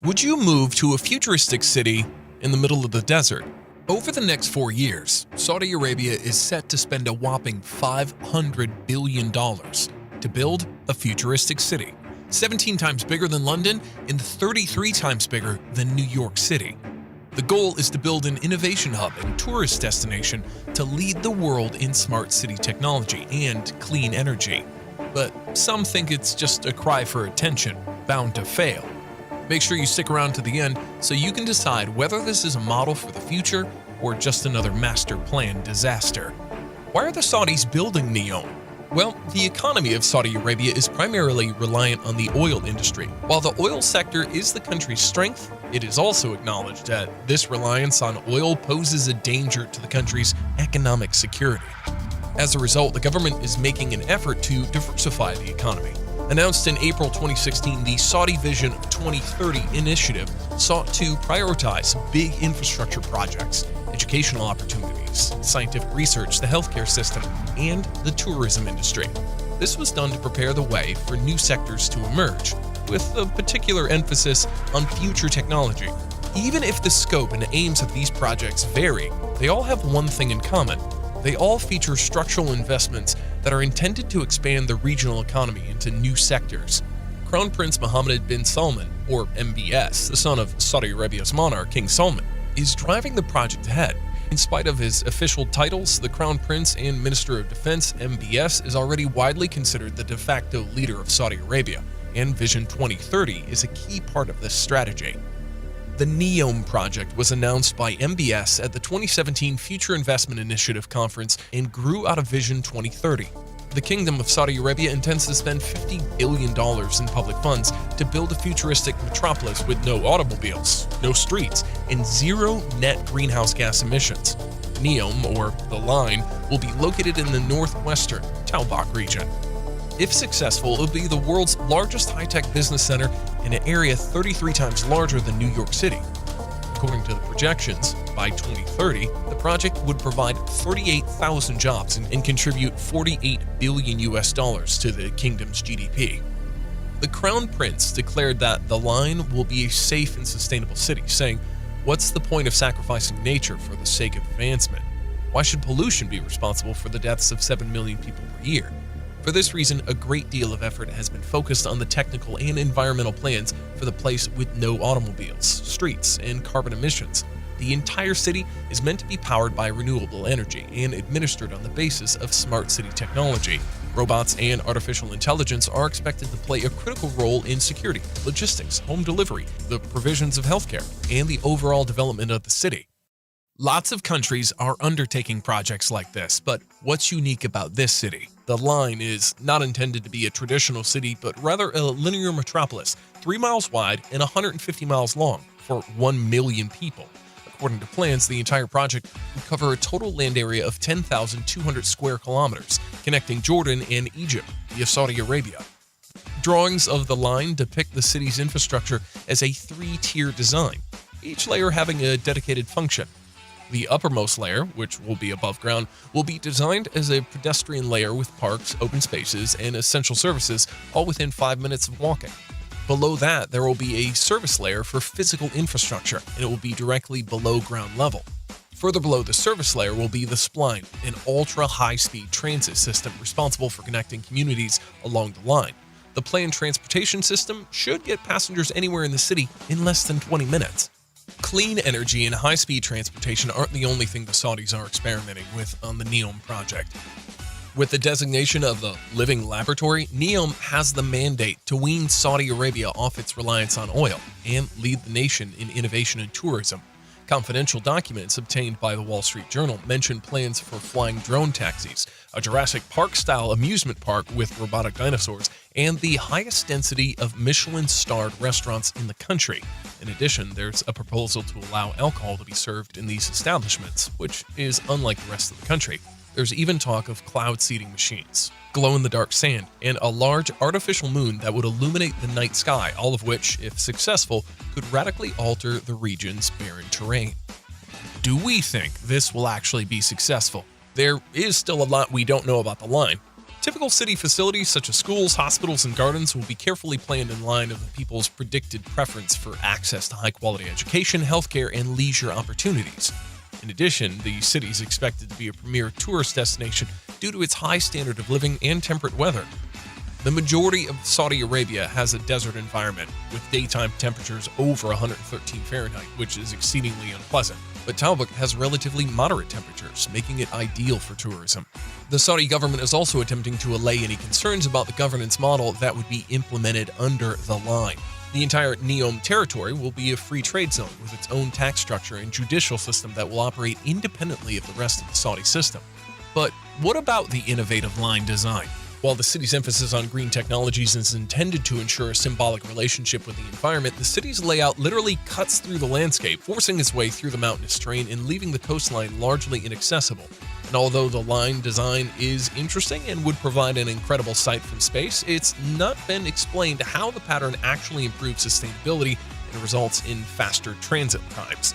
Would you move to a futuristic city in the middle of the desert? Over the next 4 years, Saudi Arabia is set to spend a whopping $500 billion to build a futuristic city, 17 times bigger than London and 33 times bigger than New York City. The goal is to build an innovation hub and tourist destination to lead the world in smart city technology and clean energy. But some think it's just a cry for attention, bound to fail. Make sure you stick around to the end so you can decide whether this is a model for the future or just another master plan disaster. Why are the Saudis building Neom? Well, the economy of Saudi Arabia is primarily reliant on the oil industry. While the oil sector is the country's strength, it is also acknowledged that this reliance on oil poses a danger to the country's economic security. As a result, the government is making an effort to diversify the economy. Announced in April 2016, the Saudi Vision 2030 initiative sought to prioritize big infrastructure projects, educational opportunities, scientific research, the healthcare system, and the tourism industry. This was done to prepare the way for new sectors to emerge, with a particular emphasis on future technology. Even if the scope and aims of these projects vary, they all have one thing in common. They all feature structural investments that are intended to expand the regional economy into new sectors. Crown Prince Mohammed bin Salman, or MBS, the son of Saudi Arabia's monarch King Salman, is driving the project ahead. In spite of his official titles, the Crown Prince and Minister of Defense, MBS, is already widely considered the de facto leader of Saudi Arabia, and Vision 2030 is a key part of this strategy. The Neom project was announced by MBS at the 2017 Future Investment Initiative Conference and grew out of Vision 2030. The Kingdom of Saudi Arabia intends to spend $50 billion in public funds to build a futuristic metropolis with no automobiles, no streets, and zero net greenhouse gas emissions. Neom, or the Line, will be located in the northwestern Taubak region. If successful, it will be the world's largest high-tech business center in an area 33 times larger than New York City. According to the projections, by 2030, the project would provide 38,000 jobs and contribute 48 billion US dollars to the kingdom's GDP. The Crown Prince declared that the Line will be a safe and sustainable city, saying, "What's the point of sacrificing nature for the sake of advancement? Why should pollution be responsible for the deaths of 7 million people per year?" For this reason, a great deal of effort has been focused on the technical and environmental plans for the place with no automobiles, streets, and carbon emissions. The entire city is meant to be powered by renewable energy and administered on the basis of smart city technology. Robots and artificial intelligence are expected to play a critical role in security, logistics, home delivery, the provisions of healthcare, and the overall development of the city. Lots of countries are undertaking projects like this, but what's unique about this city? The Line is not intended to be a traditional city, but rather a linear metropolis, 3 miles wide and 150 miles long for 1 million people. According to plans, the entire project would cover a total land area of 10,200 square kilometers, connecting Jordan and Egypt via Saudi Arabia. Drawings of the Line depict the city's infrastructure as a 3-tier design, each layer having a dedicated function. The uppermost layer, which will be above ground, will be designed as a pedestrian layer with parks, open spaces, and essential services, all within 5 minutes of walking. Below that, there will be a service layer for physical infrastructure, and it will be directly below ground level. Further below the service layer will be the Spline, an ultra-high-speed transit system responsible for connecting communities along the line. The planned transportation system should get passengers anywhere in the city in less than 20 minutes. Clean energy and high-speed transportation aren't the only thing the Saudis are experimenting with on the Neom project. With the designation of the living laboratory, Neom has the mandate to wean Saudi Arabia off its reliance on oil and lead the nation in innovation and tourism. Confidential documents obtained by the Wall Street Journal mention plans for flying drone taxis, a Jurassic Park-style amusement park with robotic dinosaurs, and the highest density of Michelin-starred restaurants in the country. In addition, there's a proposal to allow alcohol to be served in these establishments, which is unlike the rest of the country. There's even talk of cloud seeding machines, glow-in-the-dark sand, and a large artificial moon that would illuminate the night sky, all of which, if successful, could radically alter the region's barren terrain. Do we think this will actually be successful? There is still a lot we don't know about the Line. Typical city facilities such as schools, hospitals, and gardens will be carefully planned in line of the people's predicted preference for access to high-quality education, healthcare, and leisure opportunities. In addition, the city is expected to be a premier tourist destination due to its high standard of living and temperate weather. The majority of Saudi Arabia has a desert environment, with daytime temperatures over 113 Fahrenheit, which is exceedingly unpleasant. But Talbot has relatively moderate temperatures, making it ideal for tourism. The Saudi government is also attempting to allay any concerns about the governance model that would be implemented under the line. The entire Neom territory will be a free trade zone with its own tax structure and judicial system that will operate independently of the rest of the Saudi system. But what about the innovative line design? While the city's emphasis on green technologies is intended to ensure a symbolic relationship with the environment, the city's layout literally cuts through the landscape, forcing its way through the mountainous terrain and leaving the coastline largely inaccessible. And although the line design is interesting and would provide an incredible sight from space, it's not been explained how the pattern actually improves sustainability and results in faster transit times.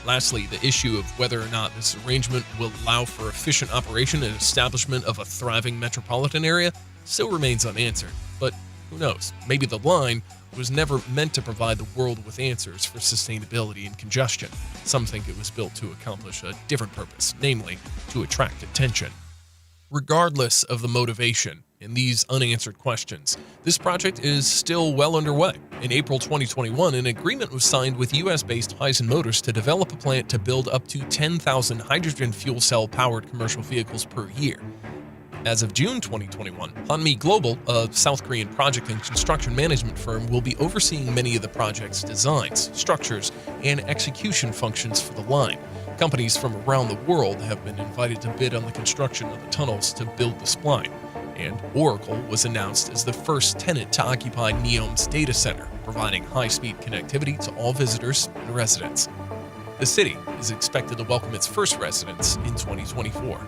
Lastly, the issue of whether or not this arrangement will allow for efficient operation and establishment of a thriving metropolitan area still remains unanswered. But who knows? Maybe the line was never meant to provide the world with answers for sustainability and congestion. Some think it was built to accomplish a different purpose, namely, to attract attention. Regardless of the motivation in these unanswered questions, this project is still well underway. In April 2021, an agreement was signed with US-based Hyzon Motors to develop a plant to build up to 10,000 hydrogen fuel cell-powered commercial vehicles per year. As of June 2021, Hanmi Global, a South Korean project and construction management firm, will be overseeing many of the project's designs, structures, and execution functions for the line. Companies from around the world have been invited to bid on the construction of the tunnels to build the spline. And Oracle was announced as the first tenant to occupy Neom's data center, providing high-speed connectivity to all visitors and residents. The city is expected to welcome its first residents in 2024.